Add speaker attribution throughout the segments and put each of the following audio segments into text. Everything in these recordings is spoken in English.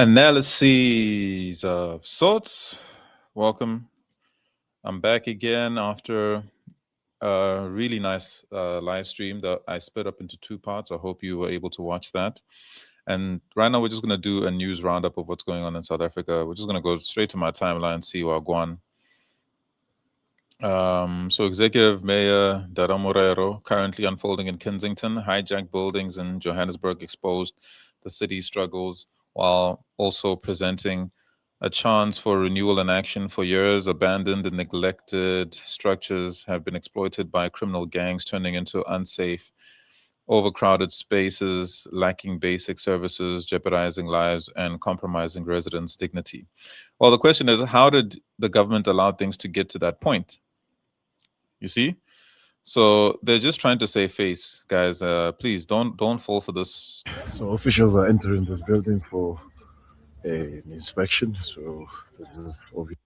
Speaker 1: Analyses of sorts. Welcome. I'm back again after a really nice live stream that I split up into two parts. I hope you were able to watch that. And right now, we're just going to do a news roundup of what's going on in South Africa. We're just going to go straight to my timeline, see Wagwan. So Executive Mayor Dara Morero currently unfolding in Kensington, hijacked buildings in Johannesburg exposed the city's struggles while also presenting a chance for renewal and action. For years, abandoned and neglected structures have been exploited by criminal gangs, turning into unsafe, overcrowded spaces, lacking basic services, jeopardizing lives, and compromising residents' dignity. Well, the question is, how did the government allow things to get to that point? You see? So they're just trying to save face, guys. Please don't fall for this.
Speaker 2: So officials are entering this building for an inspection. So this is obvious.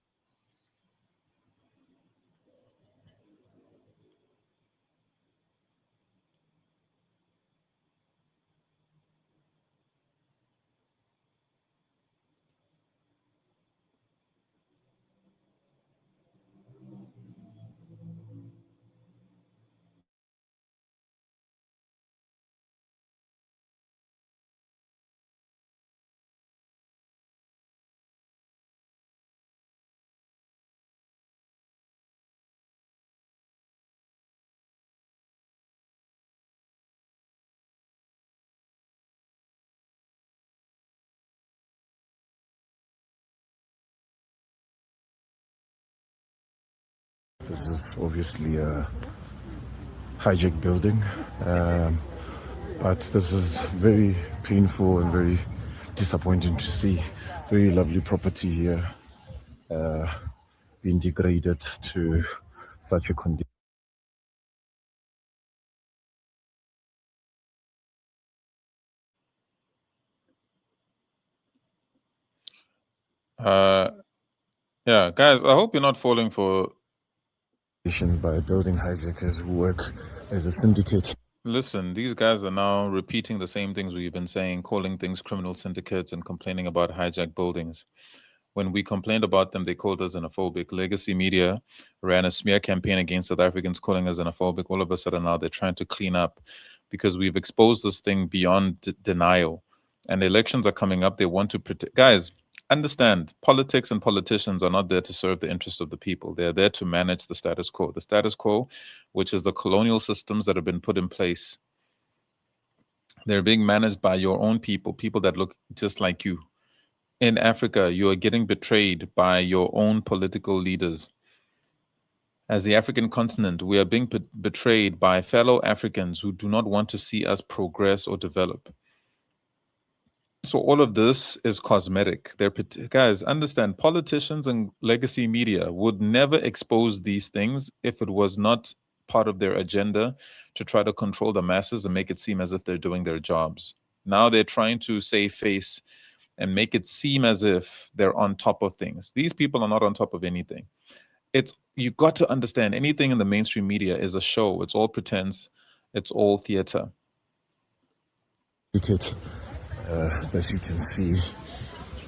Speaker 2: This is obviously a hijacked building, but this is very painful and very disappointing to see. Very lovely property here being degraded to such a condition.
Speaker 1: Yeah, guys, I hope you're not falling for.
Speaker 2: By building hijackers who work as a syndicate.
Speaker 1: Listen, these guys are now repeating the same things we've been saying, calling things criminal syndicates and complaining about hijacked buildings. When we complained about them, they called us xenophobic. Legacy media ran a smear campaign against South Africans, calling us xenophobic. All of a sudden now they're trying to clean up because we've exposed this thing beyond denial. And elections are coming up. They want to protect. Guys, understand, politics and politicians are not there to serve the interests of the people. They're there to manage the status quo. The status quo, which is the colonial systems that have been put in place, they're being managed by your own people, people that look just like you. In Africa, you are getting betrayed by your own political leaders. As the African continent, we are being betrayed by fellow Africans who do not want to see us progress or develop. So all of this is cosmetic. Guys, understand, politicians and legacy media would never expose these things if it was not part of their agenda to try to control the masses and make it seem as if they're doing their jobs. Now they're trying to save face and make it seem as if they're on top of things. These people are not on top of anything. You got to understand, anything in the mainstream media is a show. It's all pretense. It's all theater.
Speaker 2: As you can see,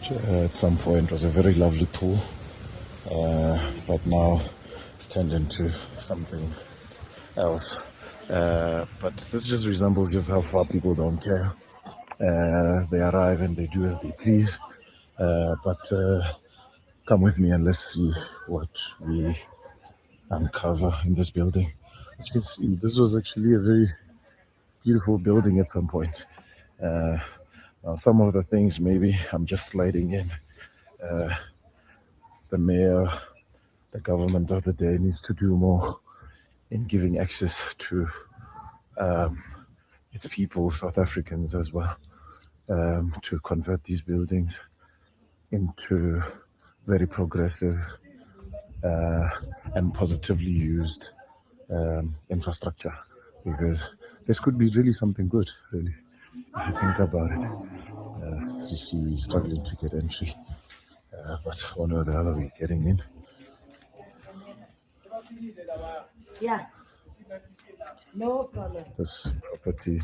Speaker 2: at some point was a very lovely pool, but now it's turned into something else. But this just resembles just how far people don't care. They arrive and they do as they please. But come with me and let's see what we uncover in this building. As you can see, this was actually a very beautiful building at some point. Now some of the things, maybe I'm just sliding in. The mayor, the government of the day needs to do more in giving access to its people, South Africans as well, to convert these buildings into very progressive and positively used infrastructure, because this could be really something good, really, if you think about it. As you see, we're struggling to get entry, but one or the other we're getting in. Yeah. No problem. This property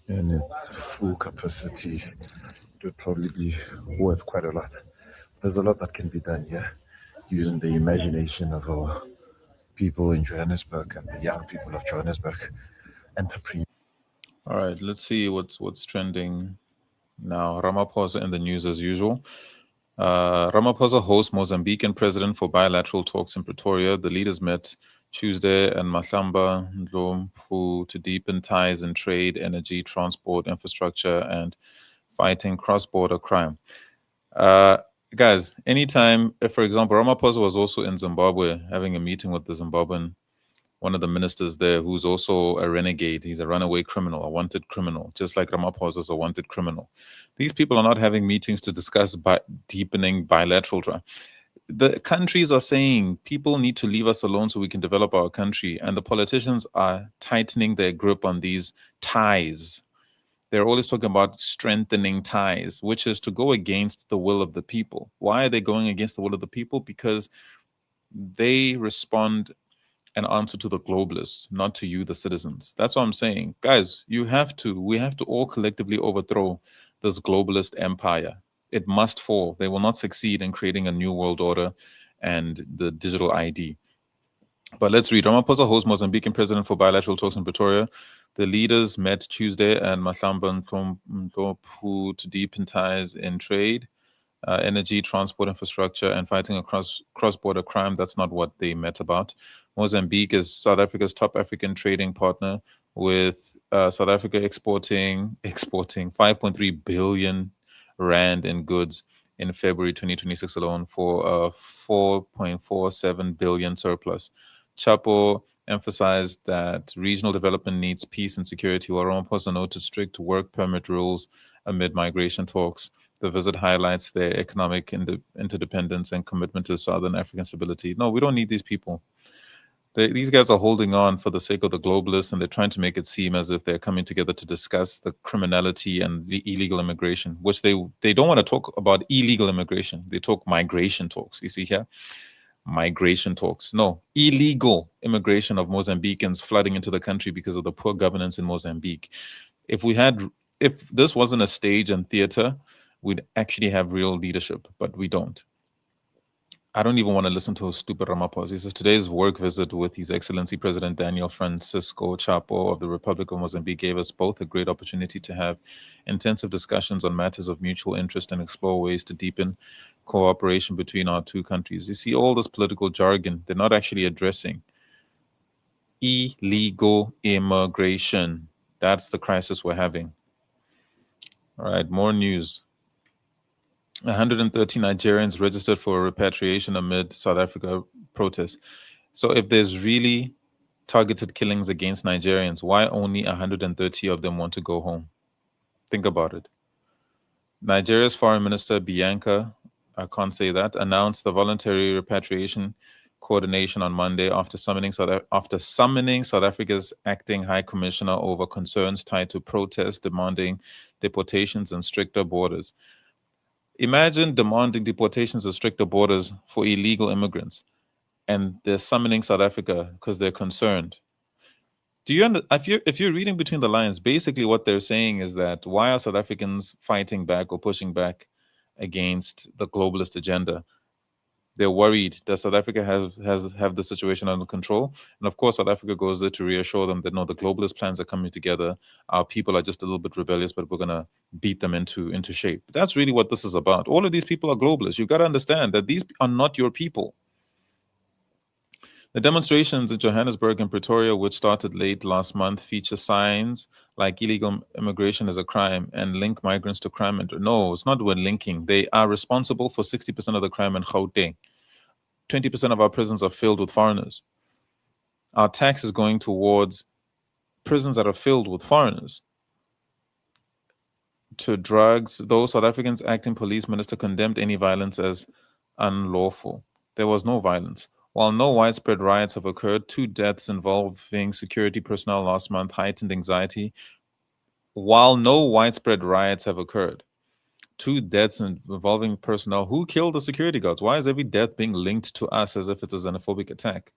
Speaker 2: in its full capacity, it would probably be worth quite a lot. There's a lot that can be done here using the imagination of our people in Johannesburg and the young people of Johannesburg, entrepreneurs.
Speaker 1: All right, let's see what's trending now. Ramaphosa in the news as usual. Ramaphosa hosts Mozambican president for bilateral talks in Pretoria. The leaders met Tuesday and Mahlamba Ndlovu to deepen ties in trade, energy, transport, infrastructure, and fighting cross-border crime. Uh, Guys, anytime, if, for example, Ramaphosa was also in Zimbabwe having a meeting with the Zimbabwean one of the ministers there who's also a renegade. He's a runaway criminal, a wanted criminal, just like Ramaphosa is a wanted criminal. These people are not having meetings to discuss deepening bilateral. The countries are saying people need to leave us alone so we can develop our country, and the politicians are tightening their grip on these ties. They're always talking about strengthening ties, which is to go against the will of the people. Why are they going against the will of the people? Because they respond an answer to the globalists, not to you, the citizens. That's what I'm saying. Guys, we have to all collectively overthrow this globalist empire. It must fall. They will not succeed in creating a new world order and the digital ID. But let's read. Ramaphosa hosts Mozambican president for bilateral talks in Pretoria. The leaders met Tuesday and Mahlamba Ndlovu to deepen ties in trade, energy, transport infrastructure, and fighting across cross-border crime. That's not what they met about. Mozambique is South Africa's top African trading partner, with South Africa exporting 5.3 billion rand in goods in February 2026 alone for a 4.47 billion surplus. Chapo emphasized that regional development needs peace and security, while Ramaphosa noted strict work permit rules amid migration talks. The visit highlights their economic interdependence and commitment to Southern African stability. No, we don't need these people. These guys are holding on for the sake of the globalists, and they're trying to make it seem as if they're coming together to discuss the criminality and the illegal immigration, which they don't want to talk about illegal immigration. They talk migration talks. You see here? Migration talks. No, illegal immigration of Mozambicans flooding into the country because of the poor governance in Mozambique. If we had, if this wasn't a stage and theater, we'd actually have real leadership, but we don't. I don't even want to listen to stupid Ramaphosa. He says today's work visit with His Excellency President Daniel Francisco Chapo of the Republic of Mozambique gave us both a great opportunity to have intensive discussions on matters of mutual interest and explore ways to deepen cooperation between our two countries. You see, all this political jargon, they're not actually addressing illegal immigration. That's the crisis we're having. All right, more news. 130 Nigerians registered for repatriation amid South Africa protests. So, if there's really targeted killings against Nigerians, why only 130 of them want to go home? Think about it. Nigeria's Foreign Minister Bianca, I can't say that, announced the voluntary repatriation coordination on Monday after summoning South Africa's acting High Commissioner over concerns tied to protests demanding deportations and stricter borders. Imagine demanding deportations and stricter borders for illegal immigrants, and they're summoning South Africa because they're concerned. Do you if you're reading between the lines, basically what they're saying is that why are South Africans fighting back or pushing back against the globalist agenda? They're worried that South Africa have the situation under control, and of course South Africa goes there to reassure them that no, the globalist plans are coming together. Our people are just a little bit rebellious, but we're gonna beat them into shape. That's really what this is about. All of these people are globalists. You've got to understand that these are not your people. The demonstrations in Johannesburg and Pretoria, which started late last month, feature signs like illegal immigration is a crime and link migrants to crime. And no, it's not we're linking. They are responsible for 60% of the crime in Gauteng. 20% of our prisons are filled with foreigners. Our tax is going towards prisons that are filled with foreigners. To drugs, though South Africa's acting police minister condemned any violence as unlawful. There was no violence. While no widespread riots have occurred, 2 deaths involving security personnel last month heightened anxiety. While no widespread riots have occurred, 2 deaths involving personnel. Who killed the security guards? Why is every death being linked to us as if it's a xenophobic attack?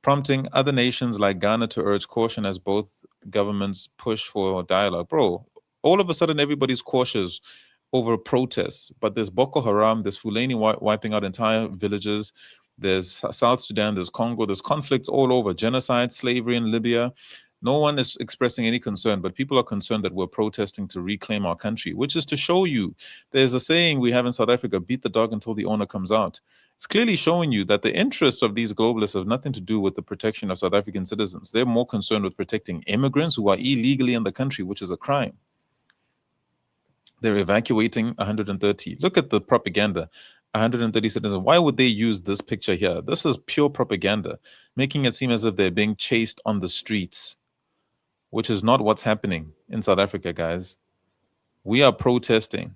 Speaker 1: Prompting other nations like Ghana to urge caution as both government's push for dialogue. Bro, all of a sudden everybody's cautious over protests, but there's Boko Haram, there's Fulani wiping out entire villages, there's South Sudan, there's Congo, there's conflicts all over, genocide, slavery in Libya. No one is expressing any concern, but people are concerned that we're protesting to reclaim our country, which is to show you there's a saying we have in South Africa, beat the dog until the owner comes out. It's clearly showing you that the interests of these globalists have nothing to do with the protection of South African citizens. They're more concerned with protecting immigrants who are illegally in the country, which is a crime. They're evacuating 130. Look at the propaganda. 130 citizens. Why would they use this picture here? This is pure propaganda, making it seem as if they're being chased on the streets, which is not what's happening in South Africa, guys. We are protesting.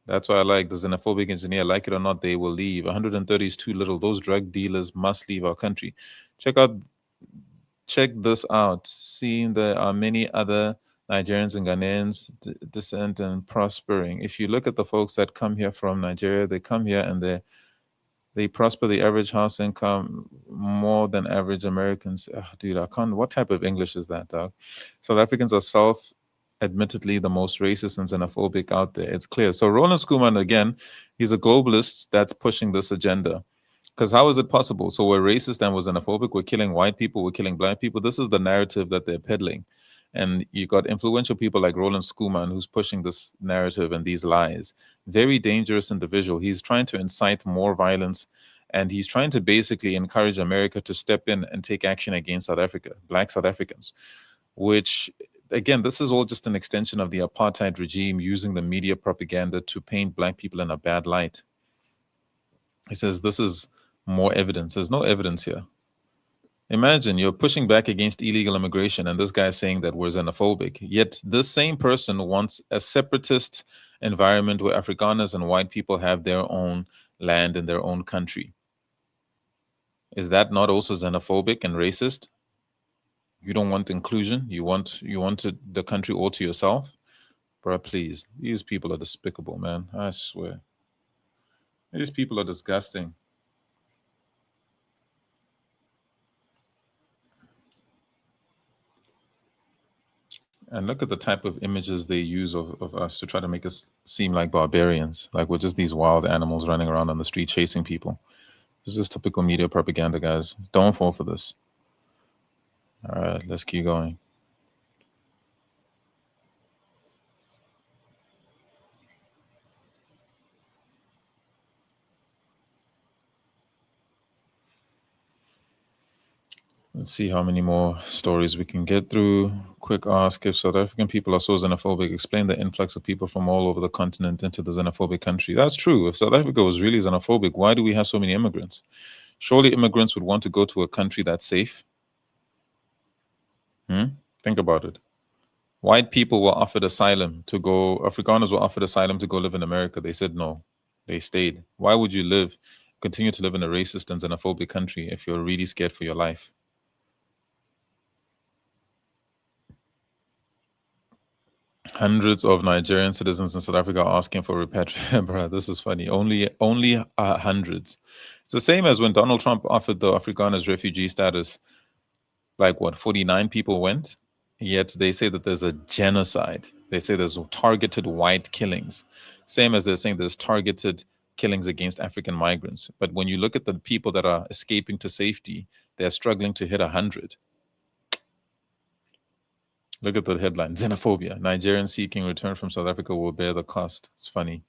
Speaker 1: That's why I like the xenophobic engineer. Like it or not, they will leave. 130 is too little. Those drug dealers must leave our country. Check this out. Seeing there are many other Nigerians and Ghanaians descent and prospering. If you look at the folks that come here from Nigeria, they come here and they prosper. The average house income more than average Americans. Ugh, dude, I can't. What type of English is that, dog? South Africans are admittedly the most racist and xenophobic out there. It's clear. So Roland Schoeman, again, he's a globalist that's pushing this agenda. Because how is it possible? So we're racist and we're xenophobic. We're killing white people. We're killing black people. This is the narrative that they're peddling. And you got influential people like Roland Schoeman who's pushing this narrative and these lies. Very dangerous individual. He's trying to incite more violence, and he's trying to basically encourage America to step in and take action against South Africa, black South Africans, which, again, this is all just an extension of the apartheid regime using the media propaganda to paint black people in a bad light. He says this is more evidence. There's no evidence here. Imagine you're pushing back against illegal immigration, and this guy is saying that we're xenophobic. Yet this same person wants a separatist environment where Afrikaners and white people have their own land in their own country. Is that not also xenophobic and racist? You don't want inclusion. You want the country all to yourself. Bro, please. These people are despicable, man. I swear. These people are disgusting. And look at the type of images they use of us to try to make us seem like barbarians, like we're just these wild animals running around on the street chasing people. This is typical media propaganda, guys. Don't fall for this. All right, let's keep going. Let's see how many more stories we can get through. Quick ask: if South African people are so xenophobic, explain the influx of people from all over the continent into the xenophobic country. That's true. If South Africa was really xenophobic, why do we have so many immigrants? Surely immigrants would want to go to a country that's safe. Think about it. White people were offered asylum to go, Afrikaners were offered asylum to go live in America. They said no. They stayed. Why would you continue to live in a racist and xenophobic country if you're really scared for your life? Hundreds of Nigerian citizens in South Africa are asking for repatriation. Bruh, this is funny. Only hundreds. It's the same as when Donald Trump offered the Afrikaners refugee status. Like what, 49 people went? Yet they say that there's a genocide. They say there's targeted white killings. Same as they're saying there's targeted killings against African migrants. But when you look at the people that are escaping to safety, they're struggling to hit 100. Look at the headline: xenophobia. Nigerians seeking return from South Africa will bear the cost. It's funny.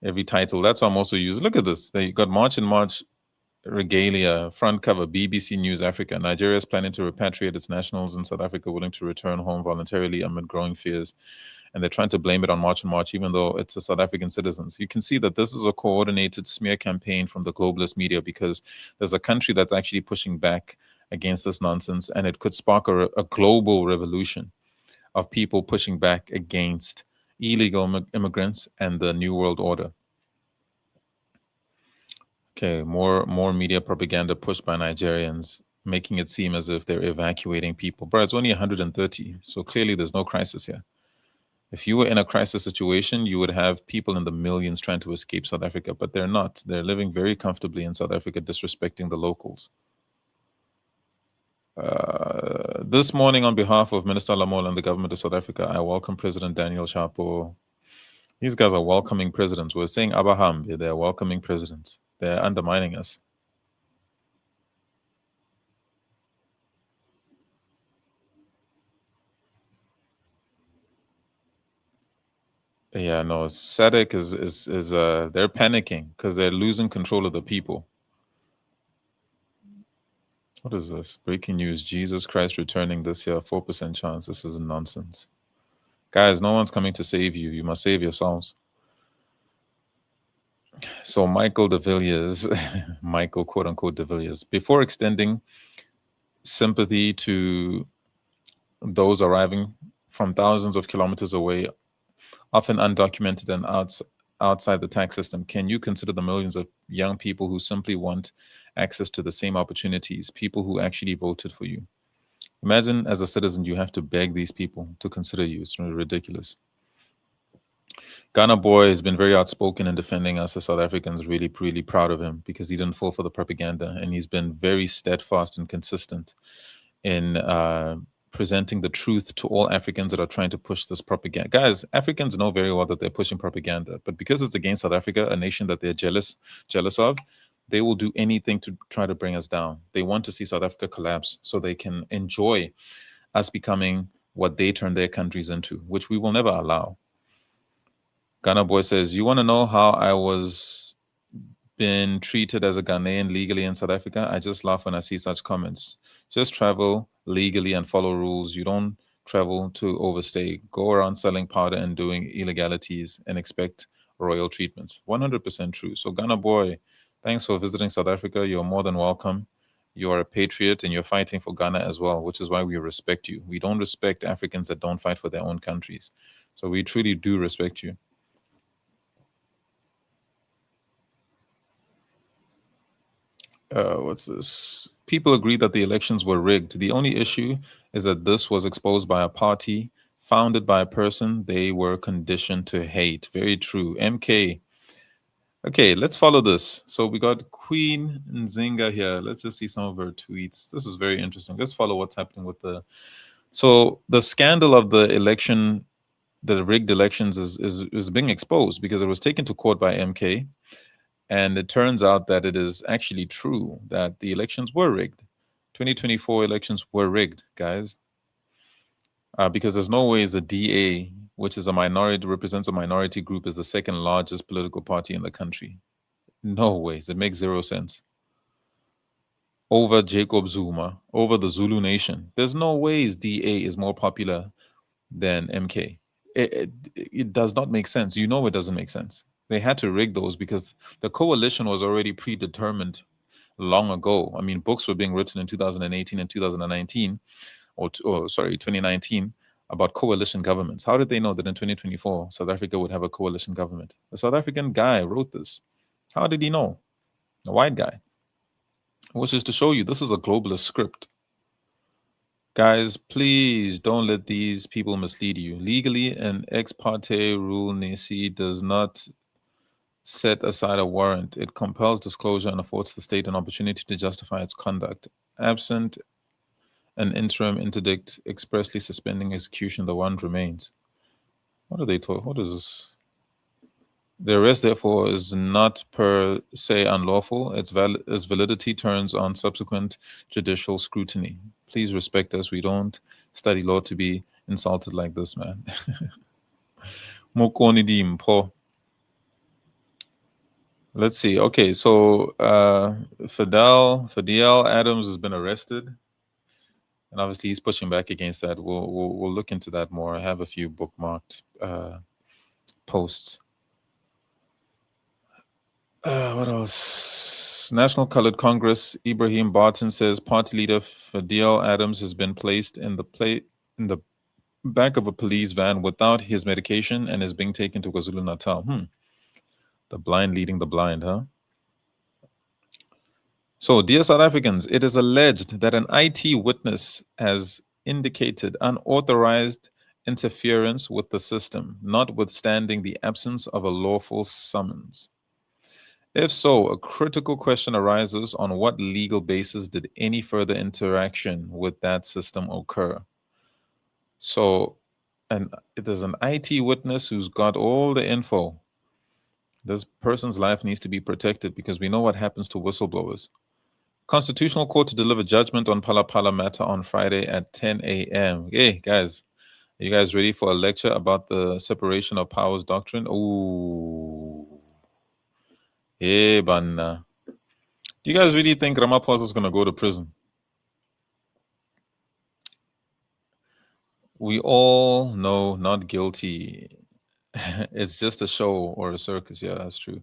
Speaker 1: Every title. That's why I'm also using. Look at this. They got March and March regalia, front cover, BBC News Africa. Nigeria is planning to repatriate its nationals in South Africa willing to return home voluntarily amid growing fears. And they're trying to blame it on March and March, even though it's the South African citizens. You can see that this is a coordinated smear campaign from the globalist media, because there's a country that's actually pushing back against this nonsense, and it could spark a global revolution of people pushing back against illegal immigrants and the New World Order. Okay, more media propaganda pushed by Nigerians, making it seem as if they're evacuating people. Bro, it's only 130, so clearly there's no crisis here. If you were in a crisis situation, you would have people in the millions trying to escape South Africa, but they're not. They're living very comfortably in South Africa, disrespecting the locals. This morning, on behalf of Minister Lamola and the government of South Africa, I welcome President Daniel Chapo. These guys are welcoming presidents. We're saying Abraham, they're welcoming presidents. They're undermining us. Yeah, no, SADC is they're panicking because they're losing control of the people. What is this? Breaking news: Jesus Christ returning this year. 4% chance. This is nonsense, guys. No one's coming to save you. You must save yourselves. So Michael de Villiers, Michael quote unquote de Villiers, before extending sympathy to those arriving from thousands of kilometers away, often undocumented and outside the tax system, can you consider the millions of young people who simply want access to the same opportunities, people who actually voted for you? Imagine as a citizen, you have to beg these people to consider you. It's really ridiculous. Ghana Boy has been very outspoken in defending us as South Africans. Really, really proud of him because he didn't fall for the propaganda, and he's been very steadfast and consistent in presenting the truth to all Africans that are trying to push this propaganda. Guys, Africans know very well that they're pushing propaganda, but because it's against South Africa, a nation that they're jealous of, they will do anything to try to bring us down. They want to see South Africa collapse so they can enjoy us becoming what they turn their countries into, which we will never allow. Ghana Boy says, you want to know how I was been treated as a Ghanaian legally in South Africa? I just laugh when I see such comments. Just travel legally and follow rules. You don't travel to overstay. Go around selling powder and doing illegalities and expect royal treatments. 100% true. So Ghana Boy, thanks for visiting South Africa. You're more than welcome. You are a patriot and you're fighting for Ghana as well, which is why we respect you. We don't respect Africans that don't fight for their own countries. So we truly do respect you. What's this? People agree that the elections were rigged. The only issue is that this was exposed by a party founded by a person they were conditioned to hate. Very true. MK. Okay, let's follow this. So we got Queen Nzinga here. Let's just see some of her tweets. This is very interesting. Let's follow what's happening with the. So the scandal of the election, the rigged elections, is being exposed because it was taken to court by MK. And it turns out that it is actually true that the elections were rigged. 2024 elections were rigged, guys. Because there's no way the DA, which is a minority, represents a minority group, is the second largest political party in the country. No ways. It makes zero sense. Over Jacob Zuma, over the Zulu Nation. There's no ways DA is more popular than MK. It does not make sense. You know it doesn't make sense. They had to rig those because the coalition was already predetermined long ago. I mean, books were being written in 2018 and 2019, or sorry, 2019, about coalition governments. How did they know that in 2024 South Africa would have a coalition government? A South African guy wrote this. How did he know? A white guy. Which is to show you this is a globalist script. Guys, please don't let these people mislead you. Legally, an ex parte rule nisi does not set aside a warrant. It compels disclosure and affords the state an opportunity to justify its conduct. Absent an interim interdict expressly suspending execution, the warrant remains. What are they talking? What is this? The arrest, therefore, is not per se unlawful. Its validity turns on subsequent judicial scrutiny. Please respect us. We don't study law to be insulted like this, man. Mokoni di mpo. Let's see. Okay, so Fidel Adams has been arrested, and obviously he's pushing back against that. We'll look into that more. I have a few bookmarked posts. What else? National Colored Congress. Ibrahim Barton says party leader Fidel Adams has been placed in the back of a police van without his medication and is being taken to KwaZulu Natal. The blind leading the blind, huh? So, dear South Africans, it is alleged that an IT witness has indicated unauthorized interference with the system, notwithstanding the absence of a lawful summons. If so, a critical question arises: on what legal basis did any further interaction with that system occur? So, and there's an IT witness who's got all the info. This person's life needs to be protected because we know what happens to whistleblowers. Constitutional Court to deliver judgment on Phala Phala matter on Friday at 10 a.m. Hey, guys, are you guys ready for a lecture about the separation of powers doctrine? Ooh. Hey, banna. Do you guys really think Ramaphosa is going to go to prison? We all know not guilty. It's just a show or a circus. Yeah, that's true.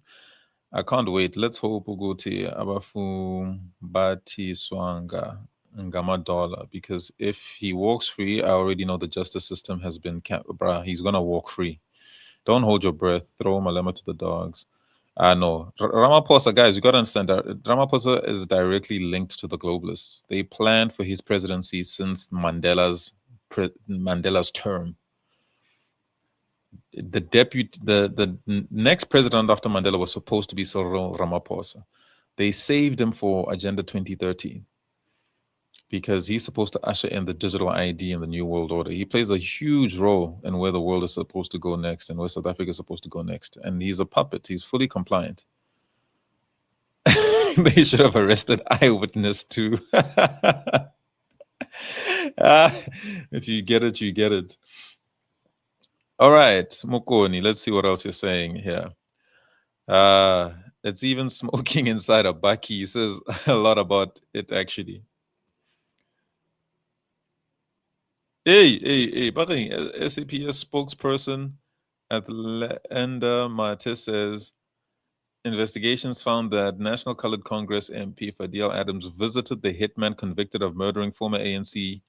Speaker 1: I can't wait. Let's hope Uguti Abafu Bati Swanga Ngamadola, because if he walks free, I already know the justice system has been bruh, he's gonna walk free. Don't hold your breath. Throw Malema to the dogs. I know. Ramaphosa, guys, you gotta understand that Ramaphosa is directly linked to the globalists. They planned for his presidency since Mandela's term. The next president after Mandela was supposed to be Cyril Ramaphosa. They saved him for Agenda 2030 because he's supposed to usher in the digital ID in the new world order. He plays a huge role in where the world is supposed to go next and where South Africa is supposed to go next. And he's a puppet. He's fully compliant. They should have arrested Eyewitness too. If you get it, you get it. All right, Mokoni, let's see what else you're saying here. It's even smoking inside a bucky. He says a lot about it, actually. Hey, Barring, SAPS spokesperson at Enda Mate says investigations found that National Colored Congress MP Fadil Adams visited the hitman convicted of murdering former ANC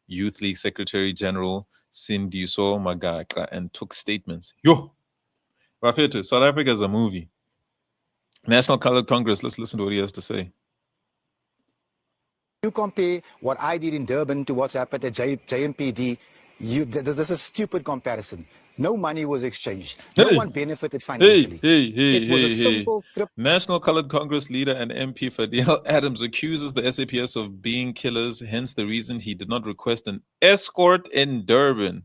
Speaker 1: Youth League Secretary General Sindiso Magaka and took statements. Yo! Rafetu, South Africa is a movie. National Colored Congress, let's listen to what he has to say.
Speaker 3: You compare what I did in Durban to what's happened at JMPD, this is a stupid comparison. No money was exchanged. No one benefited financially. It was a simple trip.
Speaker 1: National Colored Congress leader and MP Fadil Adams accuses the SAPS of being killers, hence the reason he did not request an escort in Durban.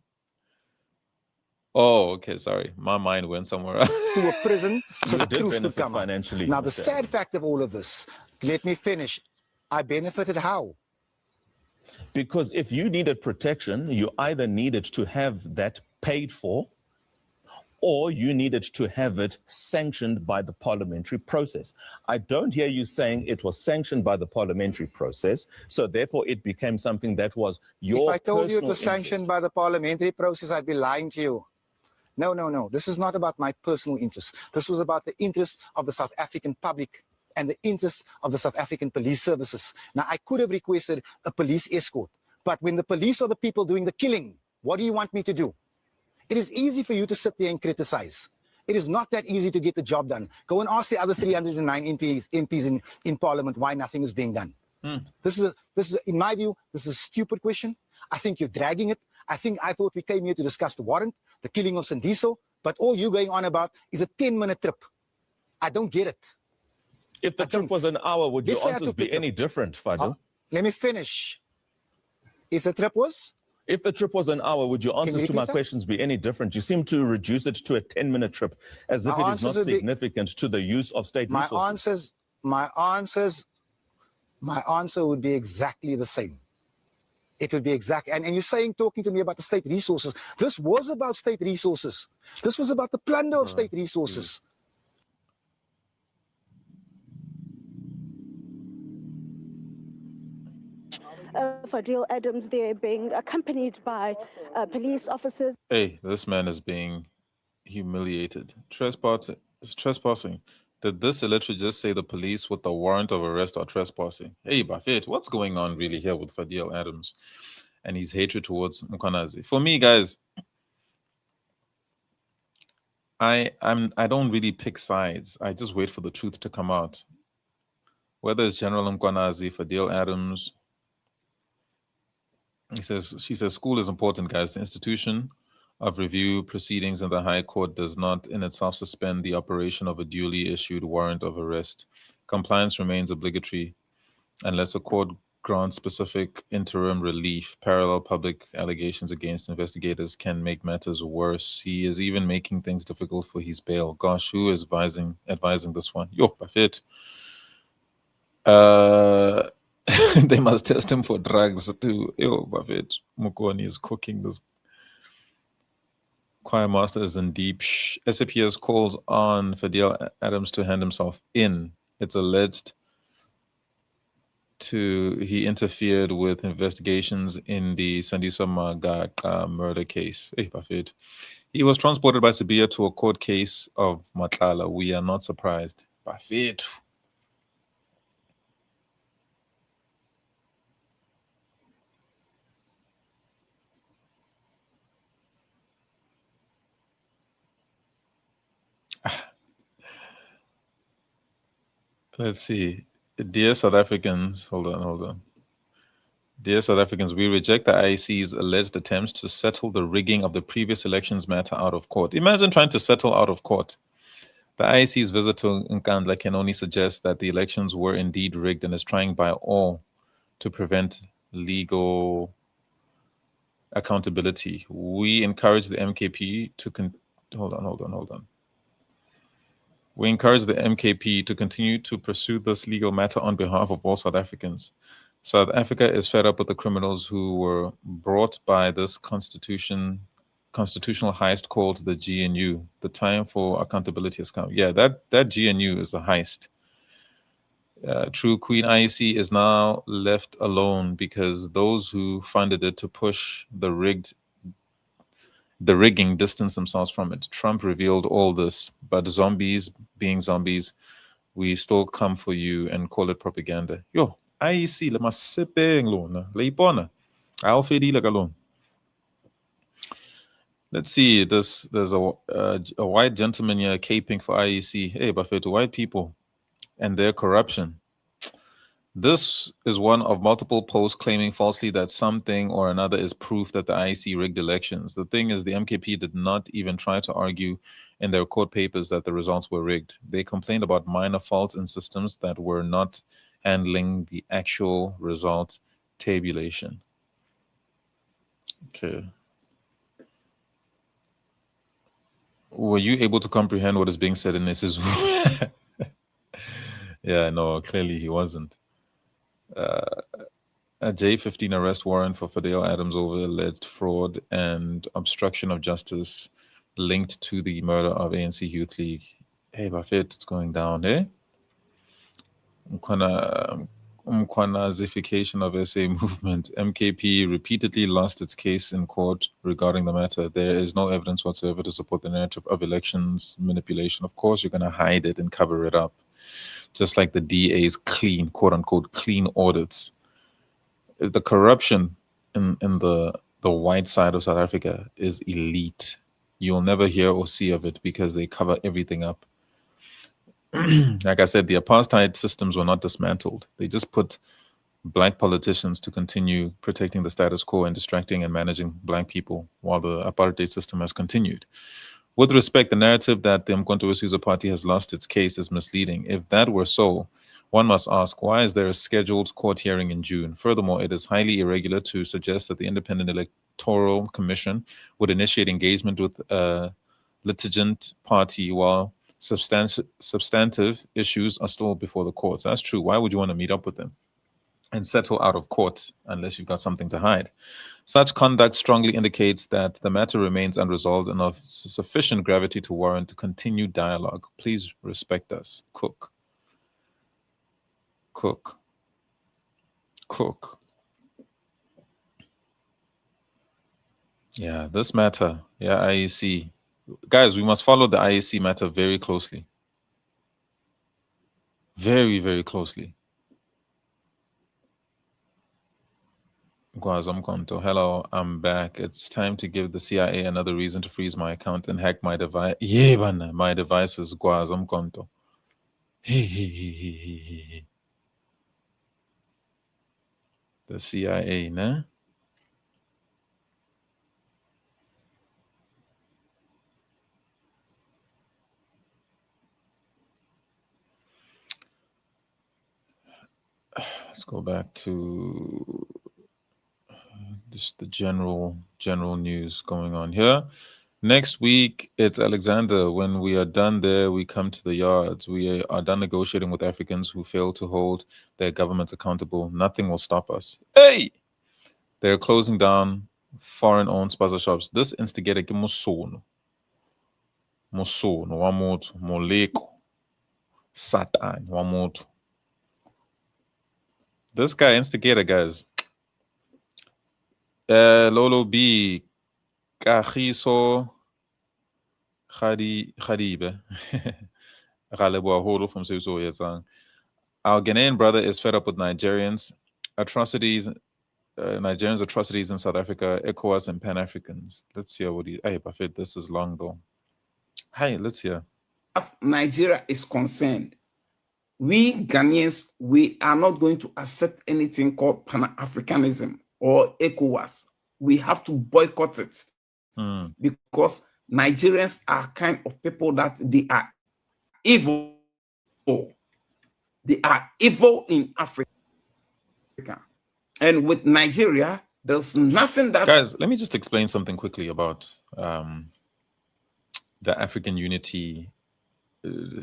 Speaker 1: Oh, okay, sorry. My mind went somewhere else.
Speaker 3: To a prison, so the
Speaker 4: did
Speaker 3: truth would
Speaker 4: benefit
Speaker 3: come out.
Speaker 4: financially.
Speaker 3: Now, the sad fact of all of this, let me finish. I benefited how?
Speaker 4: Because if you needed protection, you either needed to have that paid for or you needed to have it sanctioned by the parliamentary process. I don't hear you saying it was sanctioned by the parliamentary process, so therefore it became something that was your
Speaker 3: If I told you it
Speaker 4: personal
Speaker 3: was sanctioned
Speaker 4: interest.
Speaker 3: by the parliamentary process, I'd be lying to you. No. This is not about my personal interest. This was about the interests of the South African public and the interests of the South African police services. Now, I could have requested a police escort, but when the police are the people doing the killing, what do you want me to do? It is easy for you to sit there and criticize. It is not that easy to get the job done. Go and ask the other 309 MPs in Parliament why nothing is being done. This is, in my view, this is a stupid question. I think you're dragging it. I thought we came here to discuss the warrant, the killing of Sindiso, but all you're going on about is a 10-minute trip. I don't get it.
Speaker 4: If the trip was an hour, would your answers be any different, Fadil?
Speaker 3: Let me finish. If the trip was?
Speaker 4: If the trip was an hour, would your answers to my questions be any different? You seem to reduce it to a 10-minute trip, as if it is not significant to the use of state resources.
Speaker 3: My answer would be exactly the same. It would be exact. And you're saying, talking to me about the state resources. This was about state resources. This was about the plunder of state resources.
Speaker 5: Fadil Adams there being accompanied by police officers.
Speaker 1: Hey, this man is being humiliated. Trespassing. Did this literally just say the police with the warrant of arrest are trespassing? Hey, Buffett, what's going on really here with Fadil Adams and his hatred towards Mkonazi? For me, guys, I don't really pick sides. I just wait for the truth to come out. Whether it's General Mkonazi, Fadil Adams, she says school is important, guys. The institution of review proceedings in the High Court does not in itself suspend the operation of a duly issued warrant of arrest. Compliance remains obligatory unless a court grants specific interim relief. Parallel public allegations against investigators can make matters worse. He is even making things difficult for his bail. Gosh, who is advising this one? Yo, Buffett. Uh, they must test him for drugs too. Yo, Buffett. Mukoni is cooking this. Choir master is in deep. SAPS calls on Fadil Adams to hand himself in. It's alleged he interfered with investigations in the Sandisa Magaka murder case. Hey, Buffett. He was transported by Sibiya to a court case of Matlala. We are not surprised. Buffett. Let's see. Dear South Africans, hold on. Dear South Africans, we reject the IEC's alleged attempts to settle the rigging of the previous elections matter out of court. Imagine trying to settle out of court. The IEC's visit to Nkandla can only suggest that the elections were indeed rigged and is trying by all to prevent legal accountability. We encourage the MKP to hold on. We encourage the MKP to continue to pursue this legal matter on behalf of all South Africans. South Africa is fed up with the criminals who were brought by this constitutional heist called the GNU. The time for accountability has come. Yeah, that GNU is a heist. True Queen IEC is now left alone because those who funded it to push the rigging distance themselves from it. Trump revealed all this, but zombies being zombies, we still come for you and call it propaganda. Yo, IEC, le masipeng lona, le ipona. I'll fedi like alone. Let's see. There's a white gentleman here caping for IEC. Hey, Buffett, white people and their corruption. This is one of multiple posts claiming falsely that something or another is proof that the IEC rigged elections. The thing is, the MKP did not even try to argue in their court papers that the results were rigged. They complained about minor faults in systems that were not handling the actual result tabulation. Okay. Were you able to comprehend what is being said in this? Yeah, no, clearly he wasn't. A J15 arrest warrant for Fadil Adams over alleged fraud and obstruction of justice linked to the murder of ANC Youth League. Hey, Buffett, it's going down, eh? Umkwanazification of SA movement. MKP repeatedly lost its case in court regarding the matter. There is no evidence whatsoever to support the narrative of elections manipulation. Of course, you're going to hide it and cover it up. Just like the DA's clean, quote unquote, clean audits. The corruption in the white side of South Africa is elite. You'll never hear or see of it because they cover everything up. Like I said, the apartheid systems were not dismantled. They just put black politicians to continue protecting the status quo and distracting and managing black people while the apartheid system has continued. With respect, the narrative that the Umkhonto weSizwe Party has lost its case is misleading. If that were so, one must ask, why is there a scheduled court hearing in June? Furthermore, it is highly irregular to suggest that the Independent Electoral Commission would initiate engagement with a litigant party while substantive issues are still before the courts. That's true. Why would you want to meet up with them and settle out of court unless you've got something to hide? Such conduct strongly indicates that the matter remains unresolved and of sufficient gravity to warrant continued dialogue. Please respect us. Cook. Yeah, this matter. Yeah, IEC. Guys, we must follow the IEC matter very closely. Very, very closely. Gwazomkonto, hello, I'm back. It's time to give the CIA another reason to freeze my account and hack my device. Yeah, man, my device is Gwazomkonto. The CIA, nah? go back to the general news going on here. Next week, it's Alexander. When we are done there, we come to the yards. We are done negotiating with Africans who fail to hold their governments accountable. Nothing will stop us. Hey! They're closing down foreign-owned spaza shops. This instigated Musono. Musono, Wamoto, Moleko, Satan, Wamoto. This guy instigator, guys. Lolo B. Kagiso Khadibe. Galebo Holo from Suso Yezang. Our Ghanaian brother is fed up with Nigerians' atrocities in South Africa, ECOWAS, and Pan Africans. Let's see what he. Hey, Buffett, this is long though. Hey, let's hear.
Speaker 6: As Nigeria is concerned, we Ghanaians, we are not going to accept anything called Pan-Africanism or ECOWAS. We have to boycott it because Nigerians are kind of people that they are evil. They are evil in Africa. And with Nigeria, there's nothing that...
Speaker 1: Guys, let me just explain something quickly about the African unity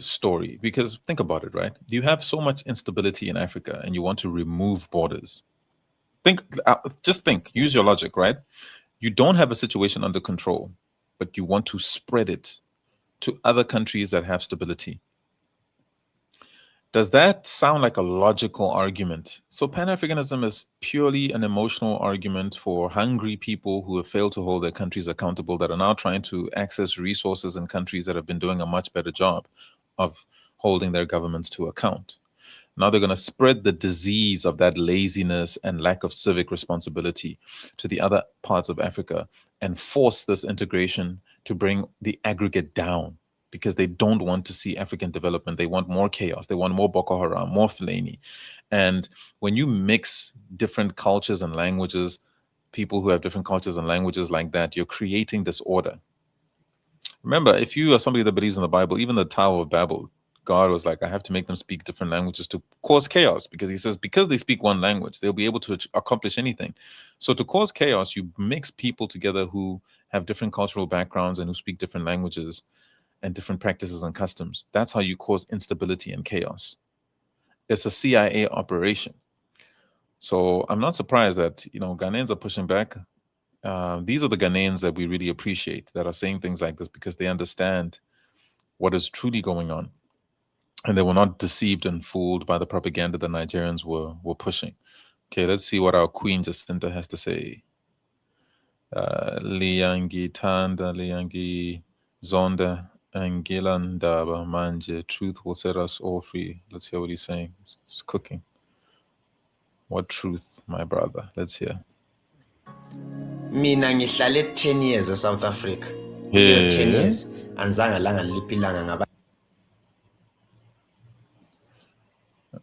Speaker 1: story. Because think about it, right? You have so much instability in Africa and you want to remove borders. Just think, use your logic, right? You don't have a situation under control, but you want to spread it to other countries that have stability. Does that sound like a logical argument? So Pan-Africanism is purely an emotional argument for hungry people who have failed to hold their countries accountable, that are now trying to access resources in countries that have been doing a much better job of holding their governments to account. Now they're going to spread the disease of that laziness and lack of civic responsibility to the other parts of Africa and force this integration to bring the aggregate down, because they don't want to see African development. They want more chaos. They want more Boko Haram, more Fellaini. And when you mix different cultures and languages, people who have different cultures and languages like that, you're creating disorder. Remember, if you are somebody that believes in the Bible, even the Tower of Babel, God was like, I have to make them speak different languages to cause chaos, because he says, because they speak one language, they'll be able to accomplish anything. So to cause chaos, you mix people together who have different cultural backgrounds and who speak different languages and different practices and customs. That's how you cause instability and chaos. It's a CIA operation. So I'm not surprised that, Ghanaians are pushing back. These are the Ghanaians that we really appreciate, that are saying things like this, because they understand what is truly going on. And they were not deceived and fooled by the propaganda the Nigerians were pushing. Okay, let's see what our Queen Jacinta has to say. Liangi Tanda, Liangi Zonda, Angela Ndaba Manje. Truth will set us all free. Let's hear what he's saying. It's cooking. What truth, my brother? Let's hear.
Speaker 7: Mina ngihlale 10 years eSouth Africa.
Speaker 1: Yeah.
Speaker 7: 10 years anzange langa liphilanga ngaba.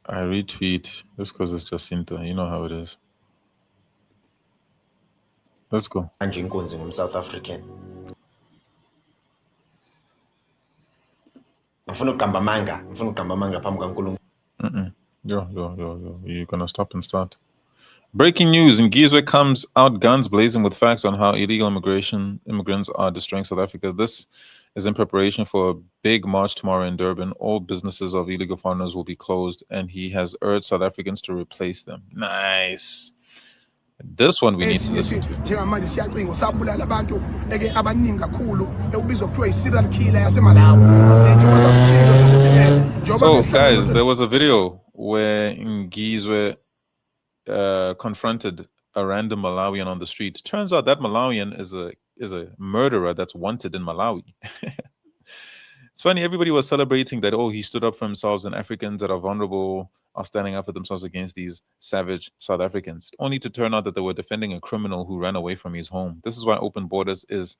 Speaker 1: I retweet just because it's Jacinta. You know how it is. Let's go.
Speaker 7: Manje inkonzi ngumSouth African. Ngifuna uqamba amanga phambi kaNkulunkulu.
Speaker 1: Yo. You're gonna stop and start. Breaking news: in Gizwe comes out guns blazing with facts on how illegal immigrants are destroying South Africa. This is in preparation for a big march tomorrow in Durban. All businesses of illegal foreigners will be closed, and he has urged South Africans to replace them. Nice. This one we need to listen to.
Speaker 8: Njengamanje siyacingwa sabulala abantu abaningi kakhulu ekubizwa kuthiwa i-serial killer yaseMalawi.
Speaker 1: So guys, there was a video where Ngizwe confronted a random Malawian on the street. Turns out that Malawian is a murderer that's wanted in Malawi. It's funny, everybody was celebrating that, he stood up for himself, and Africans that are vulnerable are standing up for themselves against these savage South Africans, only to turn out that they were defending a criminal who ran away from his home. This is why open borders is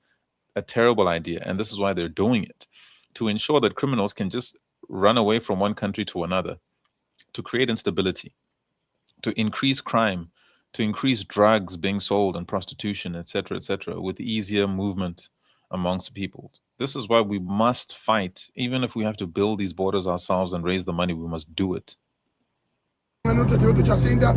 Speaker 1: a terrible idea, and this is why they're doing it, to ensure that criminals can just run away from one country to another, to create instability, to increase crime, to increase drugs being sold and prostitution, etc., with easier movement amongst people. This is why we must fight. Even if we have to build these borders ourselves and raise the money, we must do it.
Speaker 8: Nganodadewethu Jacinta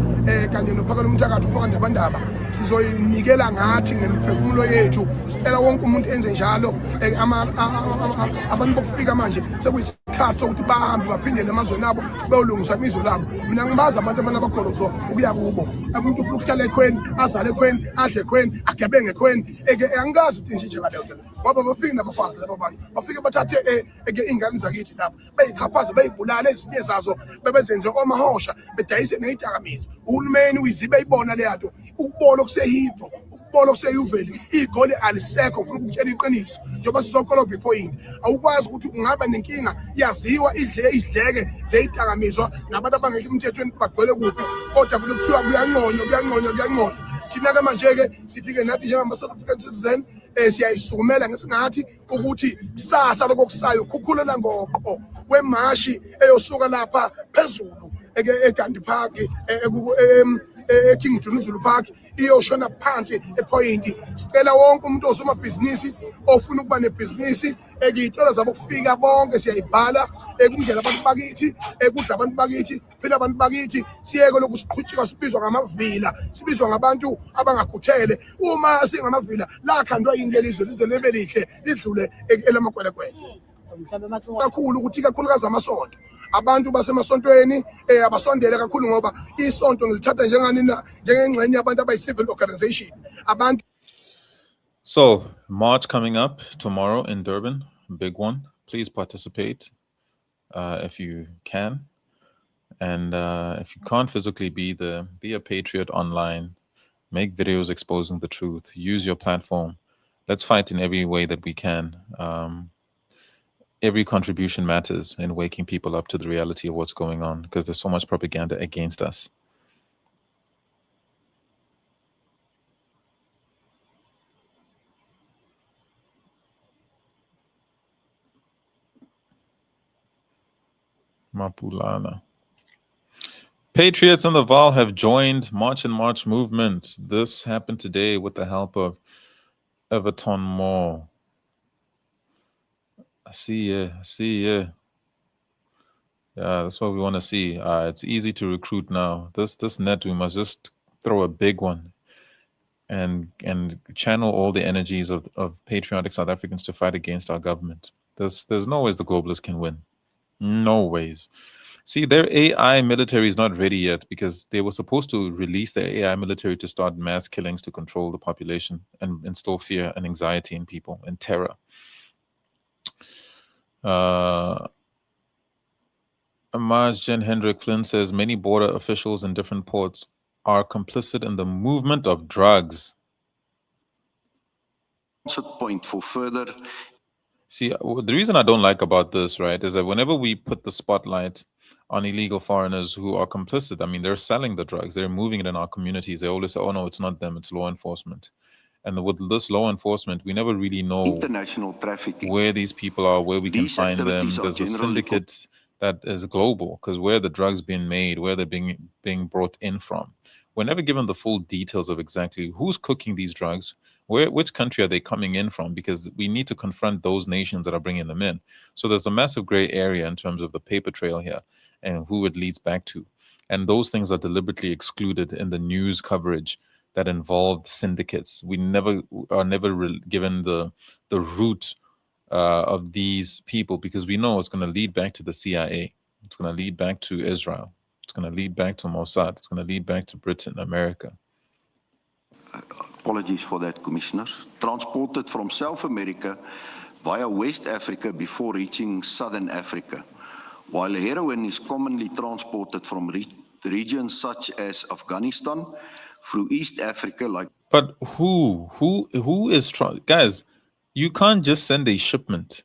Speaker 8: kanye nophakela umthakathi uphakade abandaba sizoyinikela ngathi ngemphefumulo yethu sicela wonke umuntu enze njalo abantu bokufika manje sekuyisikhathi sokuthi bahambe baphindele emazweni abo beyolungisa imizwe labo mina ngibaza abantu abakholozwa ukuya kubo umuntu ufuna ukuhlala ekhweni azale ekhweni adle ekhweni agebenge ekhweni angikazi ukuthi nje ngaleyo nto ngoba bafike nabafazi labo bantu bafike bathathe ingane zakithi lapho beyixhaphaze beyibulala ezinye zazo bebezenze omahosha bedayise neyidakamizwa uhulumeni uyizibe ibona leyato ukubona okusehipho ukubona okuseyuveli igoli alisekho ufuna ukutshela iqiniso njengoba sizokolobha ipoint awukwazi ukuthi ungaba nenkinga yaziwa idleke zeyidakamizwa nabantu abangekho emthethweni bagcwele kuphi kodwa futhi kuthiwa kuyanconywa thina-ke manje-ke sithi-ke nathi njengama-South African citizen siyayisukumela ngesingathi ukuthi kusasa lokokusayo kukhulela ngoqo kwemashi eyosuka lapha phezulu eGandhi Park eKington Zulu Park iyoshona phansi ePoint sicela wonke umuntu osomabhizinisi ofuna ukuba nebhizinisi ekuyitolo zabo kufika bonke siyayibhala ekungena abantu bakithi ekudla abantu bakithi phela abantu bakithi siyeke lokusiqhutshika sibizwa ngamavila sibizwa ngabantu abangakhuthele uma singamavila lakhandwa yini lelizwe lize libe lihle lidlule elamakwelekwele kakhulu ukuthi kakhulukazi amasonto abantu basemasontweni abasondele kakhulu ngoba isonto ngilithatha njengengxenye yabantu abayi-civil organization abantu.
Speaker 1: So, march coming up tomorrow in Durban, big one. Please participate if you can. And if you can't physically be there, be a patriot online. Make videos exposing the truth. Use your platform. Let's fight in every way that we can. Every contribution matters in waking people up to the reality of what's going on because there's so much propaganda against us. Mapulana. Patriots in the Val have joined March and March movement. This happened today with the help of Everton Moore. I see you. Yeah, that's what we want to see. It's easy to recruit now. This net, we must just throw a big one and channel all the energies of patriotic South Africans to fight against our government. There's no ways the globalists can win. No ways. See, their AI military is not ready yet because they were supposed to release their AI military to start mass killings to control the population and instill fear and anxiety in people and terror. Amaj Jen Hendrik Flynn says many border officials in different ports are complicit in the movement of drugs.
Speaker 9: Point for further.
Speaker 1: See, the reason I don't like about this, right, is that whenever we put the spotlight on illegal foreigners who are complicit, I mean, they're selling the drugs, they're moving it in our communities. They always say, oh, no, it's not them, it's law enforcement. And with this law enforcement, we never really know
Speaker 9: international trafficking,
Speaker 1: where these people are, where we can find them. There's a syndicate that is global because where the drugs being made, where they're being brought in from. We're never given the full details of exactly who's cooking these drugs, which country are they coming in from, because we need to confront those nations that are bringing them in. So there's a massive gray area in terms of the paper trail here and who it leads back to. And those things are deliberately excluded in the news coverage that involved syndicates. We are never given the root of these people because we know it's going to lead back to the CIA. It's going to lead back to Israel. It's going to lead back to Mossad. It's going to lead back to Britain, America.
Speaker 9: Apologies for that, commissioners. Transported from South America via West Africa before reaching Southern Africa, while heroin is commonly transported from regions such as Afghanistan through East Africa.
Speaker 1: But who is guys? You can't just send a shipment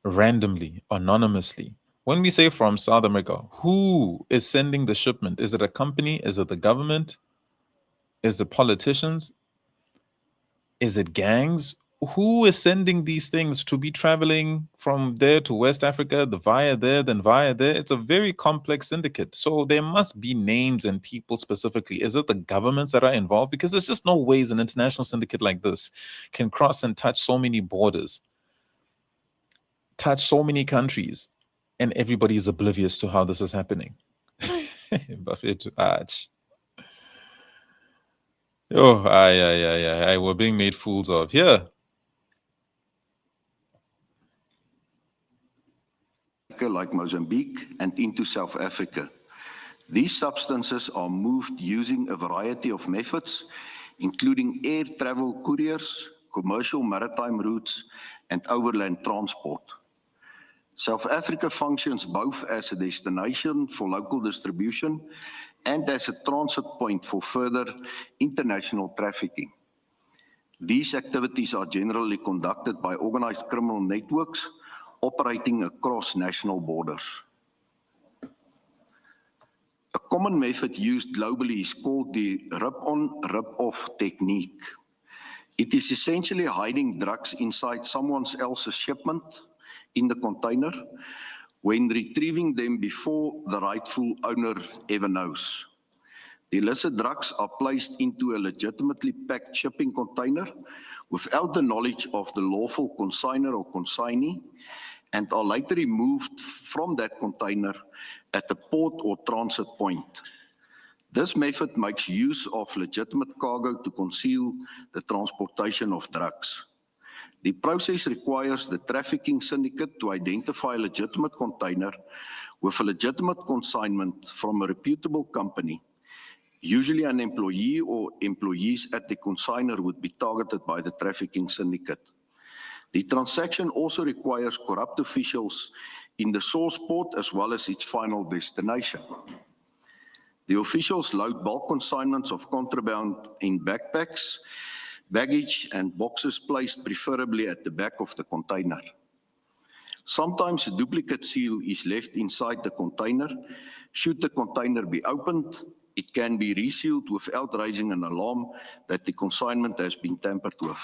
Speaker 1: randomly, anonymously. When we say from South America, who is sending the shipment? Is it a company? Is it the government? Is it politicians? Is it gangs? Who is sending these things to be traveling from there to West Africa, via there, then via there? It's a very complex syndicate. So there must be names and people specifically. Is it the governments that are involved? Because there's just no ways an international syndicate like this can cross and touch so many borders, touch so many countries, and everybody is oblivious to how this is happening. Buffet to arch. Oh, aye. We're being made fools of. Yeah.
Speaker 9: Like Mozambique and into South Africa. These substances are moved using a variety of methods, including air travel couriers, commercial maritime routes, and overland transport. South Africa functions both as a destination for local distribution and as a transit point for further international trafficking. These activities are generally conducted by organized criminal networks operating across national borders. A common method used globally is called the rip-on, rip-off technique. It is essentially hiding drugs inside someone else's shipment in the container when retrieving them before the rightful owner ever knows. The illicit drugs are placed into a legitimately packed shipping container without the knowledge of the lawful consignor or consignee and are later removed from that container at the port or transit point. This method makes use of legitimate cargo to conceal the transportation of drugs. The process requires the trafficking syndicate to identify a legitimate container with a legitimate consignment from a reputable company. Usually an employee or employees at the consignor would be targeted by the trafficking syndicate. The transaction also requires corrupt officials in the source port as well as its final destination. The officials load bulk consignments of contraband in backpacks, baggage, and boxes placed preferably at the back of the container. Sometimes a duplicate seal is left inside the container. Should the container be opened, it can be resealed without raising an alarm that the consignment has been tampered with.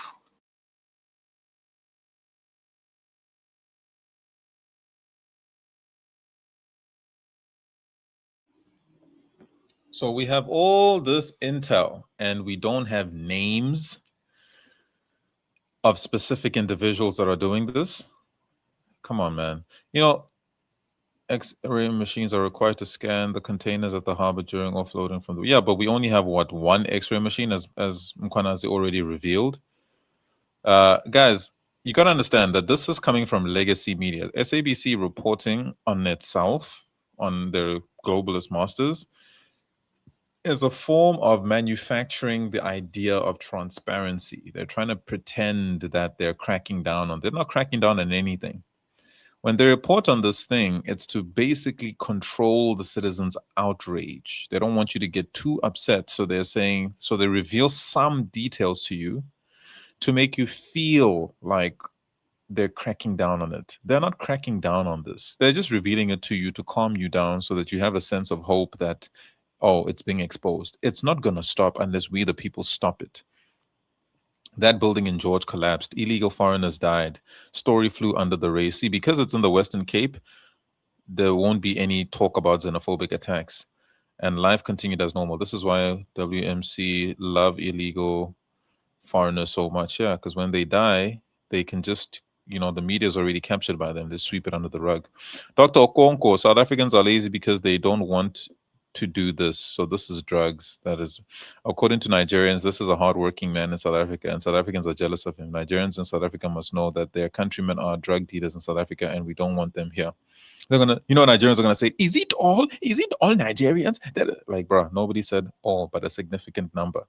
Speaker 1: So we have all this intel and we don't have names of specific individuals that are doing this. Come on, man. You know, X-ray machines are required to scan the containers at the harbor during offloading from the... Yeah, but we only have, what, one X-ray machine, as Mkwanazi already revealed. Guys, you got to understand that this is coming from legacy media. SABC reporting on itself, on their globalist masters, is a form of manufacturing the idea of transparency. They're trying to pretend that they're cracking down on... They're not cracking down on anything. When they report on this thing, it's to basically control the citizens' outrage. They don't want you to get too upset. So they're saying, so they reveal some details to you to make you feel like they're cracking down on it. They're not cracking down on this. They're just revealing it to you to calm you down so that you have a sense of hope that, oh, it's being exposed. It's not going to stop unless we, the people, stop it. That building in George collapsed. Illegal foreigners died. Story flew under the radar. See, because it's in the Western Cape, there won't be any talk about xenophobic attacks. And life continued as normal. This is why WMC love illegal foreigners so much. Yeah, because when they die, they can just, you know, the media is already captured by them. They sweep it under the rug. Dr. Okonko, South Africans are lazy because they don't want to do this. So this is drugs. That is, according to Nigerians, this is a hardworking man in South Africa, and South Africans are jealous of him. Nigerians in South Africa must know that their countrymen are drug dealers in South Africa, and we don't want them here. They're gonna, you know, Nigerians are gonna say, "Is it all? Is it all Nigerians?" That, like, bro, nobody said all, but a significant number.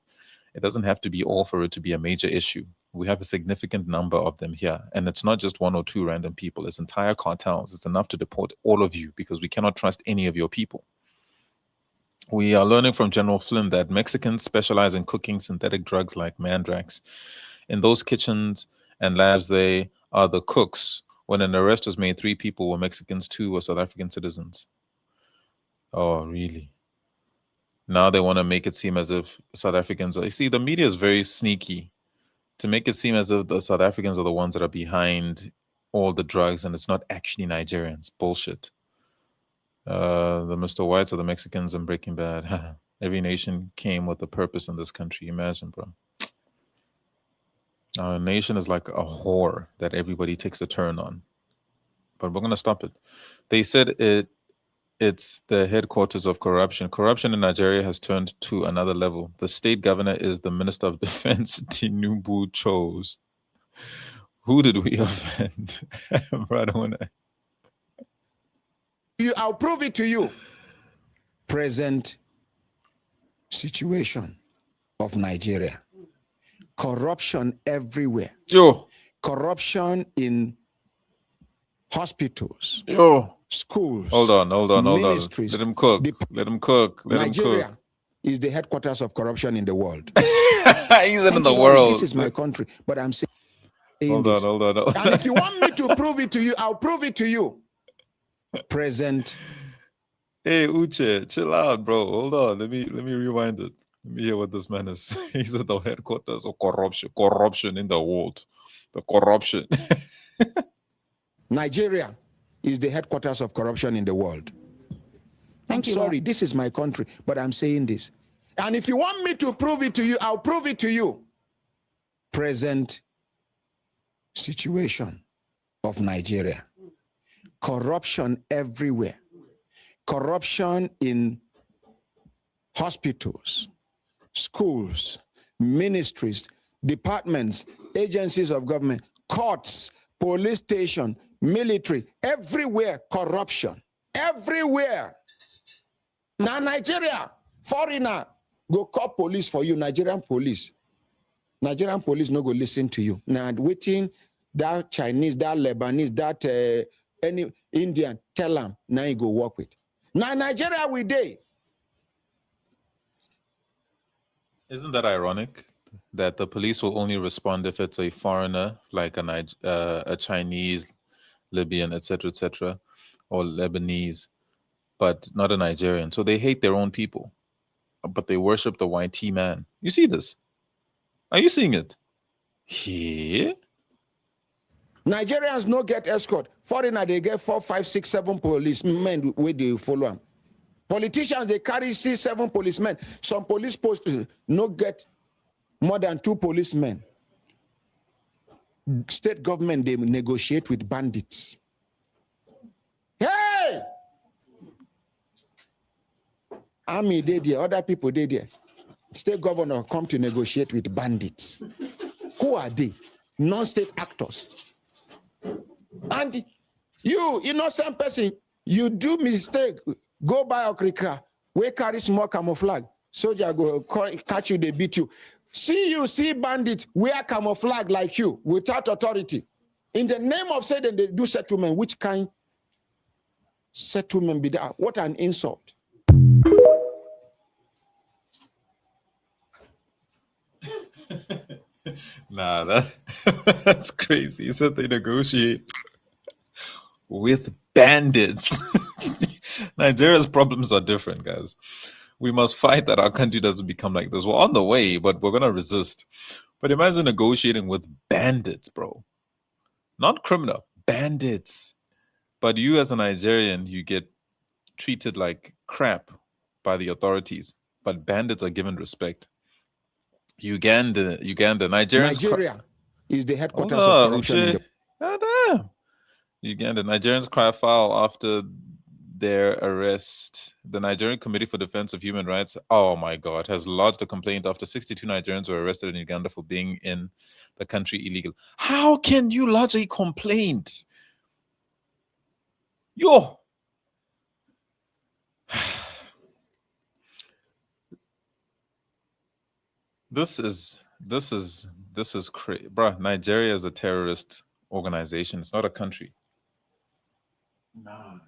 Speaker 1: It doesn't have to be all for it to be a major issue. We have a significant number of them here, and it's not just one or two random people. It's entire cartels. It's enough to deport all of you because we cannot trust any of your people. We are learning from General Flynn that Mexicans specialize in cooking synthetic drugs like mandrax. In those kitchens and labs, they are the cooks. When an arrest was made, 3 people were Mexicans, 2 were South African citizens. Oh, really? Now they want to make it seem as if South Africans are... You see, the media is very sneaky to make it seem as if the South Africans are the ones that are behind all the drugs and it's not actually Nigerians. Bullshit. The Mr. Whites are the Mexicans in Breaking Bad. Every nation came with a purpose in this country. Imagine, bro. Our nation is like a whore that everybody takes a turn on. But we're going to stop it. They said it It's the headquarters of corruption. Corruption in Nigeria has turned to another level. The state governor is the Minister of Defense Tinubu chose. Who did we offend?
Speaker 10: I'll prove it to you. Present situation of Nigeria. Corruption everywhere.
Speaker 1: Yo.
Speaker 10: Corruption in hospitals.
Speaker 1: Yo.
Speaker 10: Schools.
Speaker 1: Hold on.
Speaker 10: Ministries.
Speaker 1: Let him cook.
Speaker 10: Nigeria is the headquarters of corruption in the world.
Speaker 1: He's in the world.
Speaker 10: This is my country, but I'm saying
Speaker 1: Hold on.
Speaker 10: And if you want me to prove it to you, I'll prove it to you. Present.
Speaker 1: Hey Uche, chill out, bro. Hold on. Let me rewind it. Let me hear what this man is saying. He's at the headquarters of corruption in the world. The corruption.
Speaker 10: Nigeria is the headquarters of corruption in the world. I'm sorry, this is my country, but I'm saying this. And if you want me to prove it to you, I'll prove it to you. Present situation of Nigeria. Corruption everywhere. Corruption in hospitals, schools, ministries, departments, agencies of government, courts, police station, military, everywhere corruption. Everywhere. Now Nigeria, foreigner, go call police for you, Nigerian police. Nigerian police no go listen to you. Now waiting that Chinese, that Lebanese, that any Indian, tell them, now you go work with. Now Nigeria we day.
Speaker 1: Isn't that ironic that the police will only respond if it's a foreigner, like a Chinese, Libyan, etc., or Lebanese, but not a Nigerian? So they hate their own people, but they worship the YT man. You see this? Are you seeing it? Here?
Speaker 10: Nigerians no get escort. Foreigner, they get 4, 5, 6, 7 policemen where they follow them. Politicians, they carry 6, 7 policemen. Some police posts no get more than 2 policemen. State government, they negotiate with bandits. Hey! Army, they there. Other people, they there. State governor come to negotiate with bandits. Who are they? Non-state actors. And you innocent person, you do mistake, go buy okrika, we carry small camouflage, soldier go catch you, they beat you. See bandit, wear camouflage like you, without authority. In the name of saying they do settlement, which kind settlement be that? What an insult.
Speaker 1: Nah, that's crazy. He said they negotiate with bandits. Nigeria's problems are different, guys. We must fight that our country doesn't become like this. We're on the way, but we're going to resist. But imagine negotiating with bandits, bro. Not criminal, bandits. But you as a Nigerian, you get treated like crap by the authorities. But bandits are given respect. Uganda,
Speaker 10: Nigeria is the headquarters of corruption in the
Speaker 1: Uganda. Nigerians cry foul after their arrest. The Nigerian Committee for Defense of Human Rights, oh my God, has lodged a complaint after 62 Nigerians were arrested in Uganda for being in the country illegal. How can you lodge a complaint? Yo! This is crazy, bruh. Nigeria is a terrorist organization. It's not a country. Nah, guys.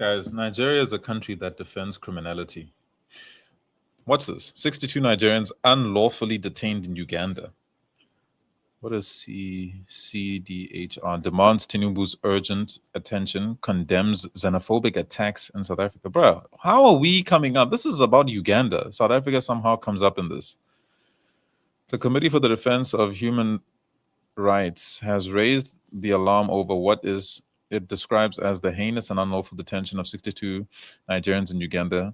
Speaker 1: Guys, Nigeria is a country that defends criminality. What's this? 62 Nigerians unlawfully detained in Uganda. What is CDHR? Demands Tinubu's urgent attention, condemns xenophobic attacks in South Africa. Bro, how are we coming up? This is about Uganda. South Africa somehow comes up in this. The Committee for the Defense of Human Rights has raised the alarm over what it describes as the heinous and unlawful detention of 62 Nigerians in Uganda,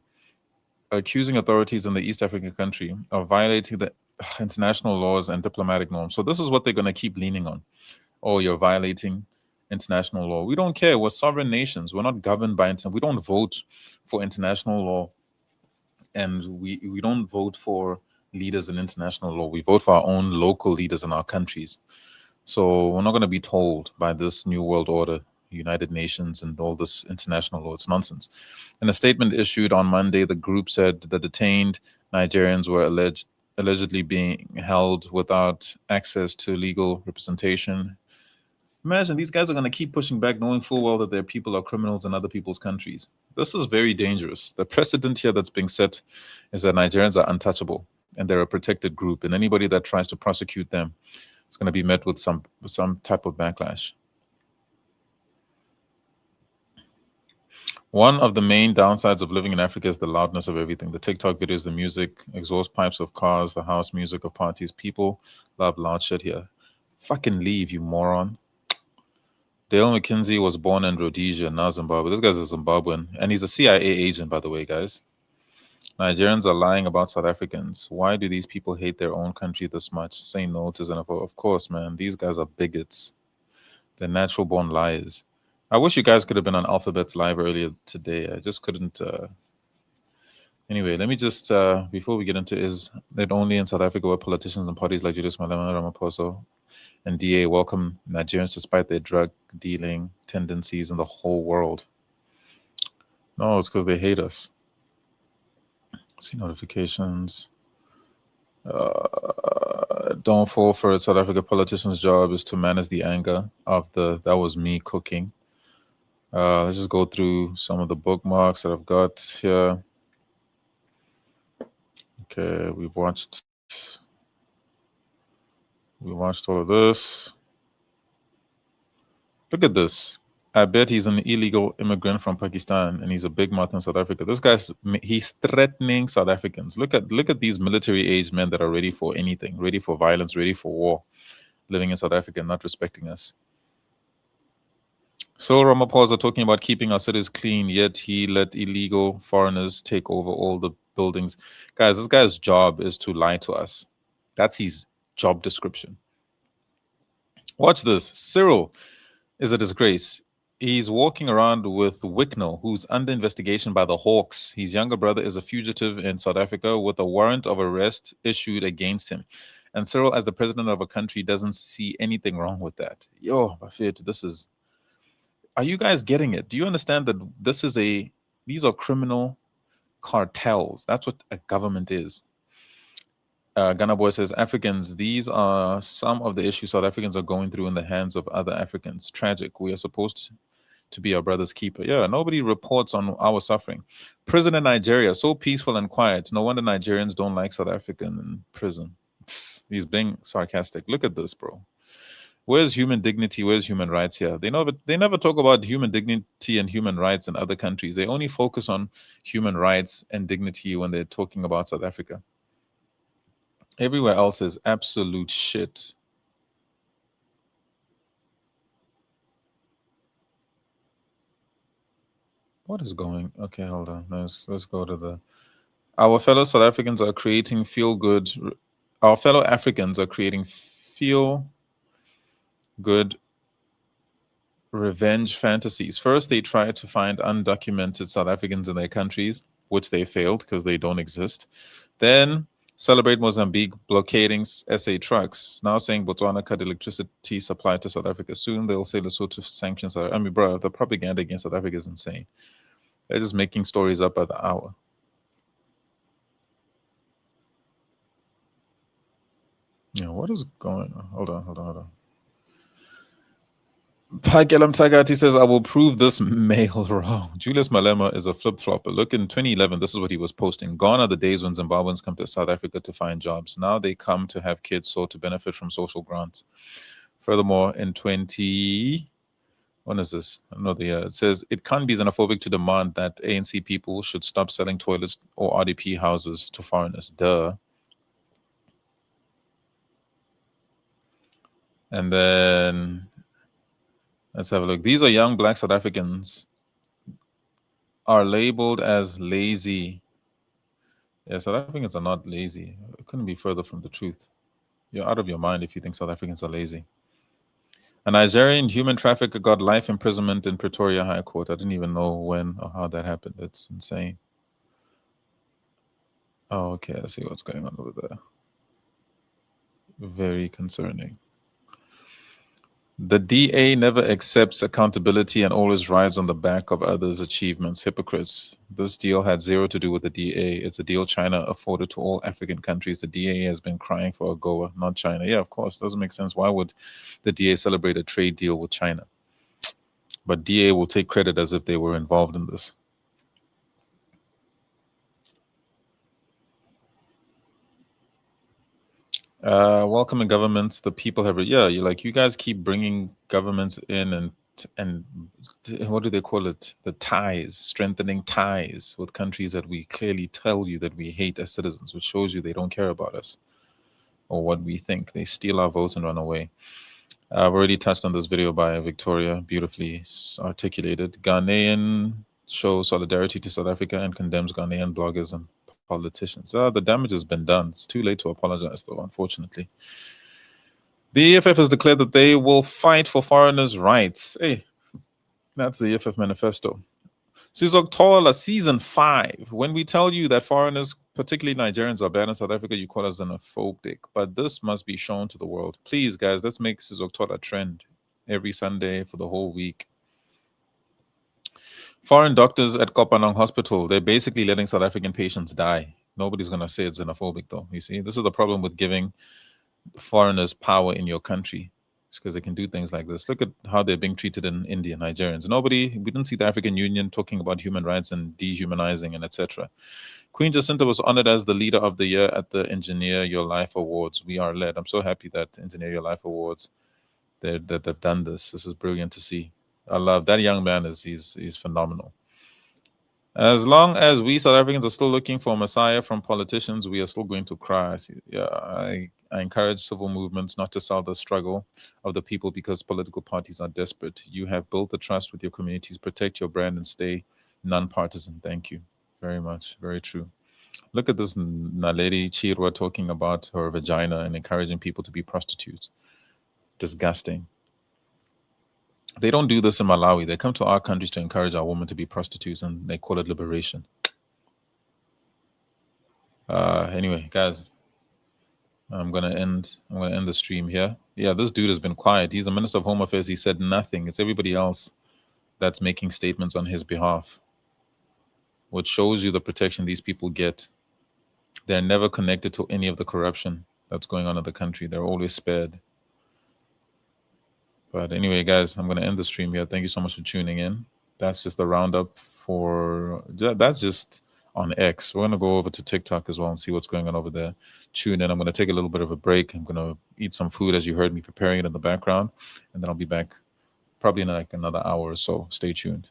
Speaker 1: accusing authorities in the East African country of violating the international laws and diplomatic norms. So this is what they're going to keep leaning on. Oh, you're violating international law. We don't care. We're sovereign nations. We're not governed by we don't vote for international law, and we don't vote for leaders in international law. We vote for our own local leaders in our countries. So we're not going to be told by this new world order, United Nations, and all this international law. It's nonsense. In a statement issued on Monday, the group said the detained Nigerians were allegedly being held without access to legal representation. Imagine these guys are going to keep pushing back, knowing full well that their people are criminals in other people's countries. This is very dangerous. The precedent here that's being set is that Nigerians are untouchable and they're a protected group, and anybody that tries to prosecute them is going to be met with some type of backlash. One of the main downsides of living in Africa is the loudness of everything. The TikTok videos, the music, exhaust pipes of cars, the house music of parties. People love loud shit here. Fucking leave, you moron. Dale McKenzie was born in Rhodesia, now Zimbabwe. This guy's a Zimbabwean, and he's a CIA agent, by the way, guys. Nigerians are lying about South Africans. Why do these people hate their own country this much? Say no to xenophobia. Of course, man. These guys are bigots. They're natural-born liars. I wish you guys could have been on Alphabet's live earlier today. I just couldn't. Anyway, let me just, before we get into is it only in South Africa where politicians and parties like Julius Malema, Ramaphosa, and DA welcome Nigerians despite their drug dealing tendencies in the whole world? No, it's because they hate us. See notifications. Don't fall for it. South Africa politician's job is to manage the anger of that was me cooking. Let's just go through some of the bookmarks that I've got here. Okay, we watched all of this. Look at this. I bet he's an illegal immigrant from Pakistan and he's a big mouth in South Africa. This he's threatening South Africans. Look at these military-aged men that are ready for anything, ready for violence, ready for war, living in South Africa and not respecting us. So Ramaphosa talking about keeping our cities clean, yet he let illegal foreigners take over all the buildings. Guys, this guy's job is to lie to us. That's his job description. Watch this. Cyril is a disgrace. He's walking around with Wicknell, who's under investigation by the Hawks. His younger brother is a fugitive in South Africa with a warrant of arrest issued against him. And Cyril, as the president of a country, doesn't see anything wrong with that. Yo, Bafit, this is... Are you guys getting it? Do you understand that these are criminal cartels? That's what a government is. Ghana Boy says, Africans, these are some of the issues South Africans are going through in the hands of other Africans. Tragic. We are supposed to be our brother's keeper. Yeah, nobody reports on our suffering. Prison in Nigeria, so peaceful and quiet. No wonder Nigerians don't like South African in prison. He's being sarcastic. Look at this, bro. Where's human dignity? Where's human rights here? They never talk about human dignity and human rights in other countries. They only focus on human rights and dignity when they're talking about South Africa. Everywhere else is absolute shit. What is going? Okay, hold on. Let's go to the... Our fellow South Africans are creating feel-good... Our fellow Africans are creating feel-good revenge fantasies. First, they try to find undocumented South Africans in their countries, which they failed because they don't exist. Then celebrate Mozambique blockading SA trucks. Now saying Botswana cut electricity supply to South Africa. Soon they'll say Lesotho sanctions. I mean, bro, the propaganda against South Africa is insane. They're just making stories up by the hour. Yeah, what is going on? Hold on. Pakelam Tagati says, I will prove this male wrong. Julius Malema is a flip-flopper. Look, in 2011, this is what he was posting. Gone are the days when Zimbabweans come to South Africa to find jobs. Now they come to have kids, so to benefit from social grants. Furthermore, in 20... When is this? I don't know the year. It says, it can't be xenophobic to demand that ANC people should stop selling toilets or RDP houses to foreigners. Duh. And then... let's have a look. These are young black South Africans are labeled as lazy. Yeah, South Africans are not lazy. It couldn't be further from the truth. You're out of your mind if you think South Africans are lazy. A Nigerian human trafficker got life imprisonment in Pretoria High Court. I didn't even know when or how that happened. That's insane. Oh, okay. I see what's going on over there. Very concerning. The DA never accepts accountability and always rides on the back of others' achievements. Hypocrites. This deal had zero to do with the DA. It's a deal China afforded to all African countries. The DA has been crying for AGOA, not China. Yeah, of course. Doesn't make sense. Why would the DA celebrate a trade deal with China? But DA will take credit as if they were involved in this. Welcoming governments, the people have, yeah, you guys keep bringing governments in and what do they call it? The ties, strengthening ties with countries that we clearly tell you that we hate as citizens, which shows you they don't care about us or what we think. They steal our votes and run away. I've already touched on this video by Victoria, beautifully articulated. Ghanaian shows solidarity to South Africa and condemns Ghanaian bloggers and politicians. The damage has been done. It's too late to apologize, though, unfortunately. The EFF has declared that they will fight for foreigners' rights. Hey, that's the EFF manifesto. Sizoktola, season 5. When we tell you that foreigners, particularly Nigerians, are bad in South Africa, you call us xenophobic. But this must be shown to the world. Please, guys, let's make Sizoktola trend every Sunday for the whole week. Foreign doctors at Kopanang Hospital, they're basically letting South African patients die. Nobody's going to say it's xenophobic, though. You see, this is the problem with giving foreigners power in your country. It's because they can do things like this. Look at how they're being treated in India, Nigerians. We didn't see the African Union talking about human rights and dehumanizing and etc. Queen Jacinta was honored as the leader of the year at the Engineer Your Life Awards. We are led. I'm so happy that Engineer Your Life Awards, that they've done this. This is brilliant to see. I love that young man. He's phenomenal. As long as we South Africans are still looking for a messiah from politicians, we are still going to cry. Yeah, I encourage civil movements not to sell the struggle of the people because political parties are desperate. You have built the trust with your communities. Protect your brand and stay non-partisan. Thank you very much. Very true. Look at this Naledi Chirwa talking about her vagina and encouraging people to be prostitutes. Disgusting. They don't do this in Malawi. They come to our countries to encourage our women to be prostitutes, and they call it liberation. Anyway, guys, I'm gonna end the stream here. Yeah, this dude has been quiet. He's the Minister of Home Affairs. He said nothing. It's everybody else that's making statements on his behalf, which shows you the protection these people get. They're never connected to any of the corruption that's going on in the country. They're always spared. But anyway, guys, I'm going to end the stream here. Thank you so much for tuning in. That's just the roundup that's just on X. We're going to go over to TikTok as well and see what's going on over there. Tune in. I'm going to take a little bit of a break. I'm going to eat some food, as you heard me preparing it in the background. And then I'll be back probably in like another hour or so. Stay tuned.